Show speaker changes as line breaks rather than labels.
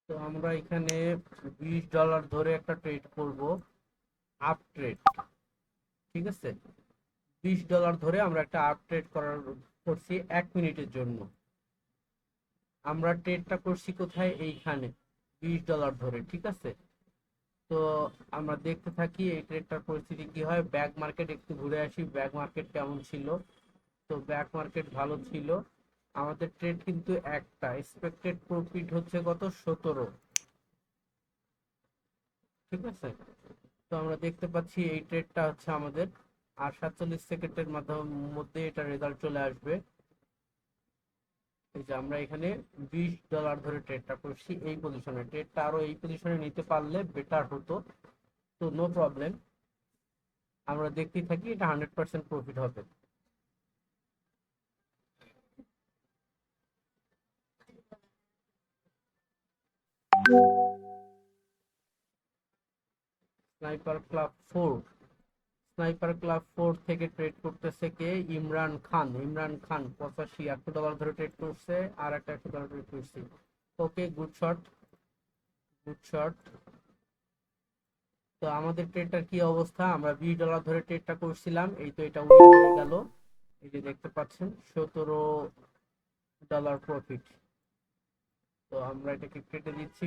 তো আমরা এখানে $20 ধরে একটা ট্রেড করব, আপ ট্রেড। ঠিক আছে, $20 ধরে আমরা একটা আপ ট্রেড করছি 1 মিনিটের জন্য। আমরা ট্রেডটা করছি কোথায়? এইখানে $20 ধরে। ঠিক আছে, তো আমরা দেখতে থাকি এই ট্রেডটার পরিস্থিতি কি হয়। ব্যাক মার্কেট একটু ঘুরে আসি, ব্যাক মার্কেট কেমন ছিল। তো ব্যাক মার্কেট ভালো ছিল। আমাদের ট্রেড কিন্তু একটা এক্সপেক্টেড প্রফিট হচ্ছে কত? 17। ঠিক আছে, তো আমরা দেখতে পাচ্ছি এই ট্রেডটা হচ্ছে আমাদের আর 47 সেকেন্ডের মধ্যে এটা রেজাল্ট চলে আসবে। এই যে আমরা এখানে $20 ধরে ট্রেডটা করছি এই পজিশনে। ট্রেডটা আরো এই পজিশনে নিতে পারলে বেটার হতো, তো নো প্রবলেম, আমরা দেখতেই থাকি, এটা 100% প্রফিট হবে। স্নাইপার ক্লাব 4, স্নাইপার ক্লাব 4 থেকে ট্রেড করতেছে কে? ইমরান খান। ইমরান খান 85 $100 ধরে ট্রেড করছে, আর একটা $100 ট্রেড করছি। ওকে, গুড শট, গুড শট। তো আমাদের ট্রেডটার কি অবস্থা? আমরা $20 ধরে ট্রেডটা করছিলাম, এই তো এটা উইন হয়ে গেল। এই যে দেখতে পাচ্ছেন $17 প্রফিট। তো আমরা এটাকে কেটে দিচ্ছি।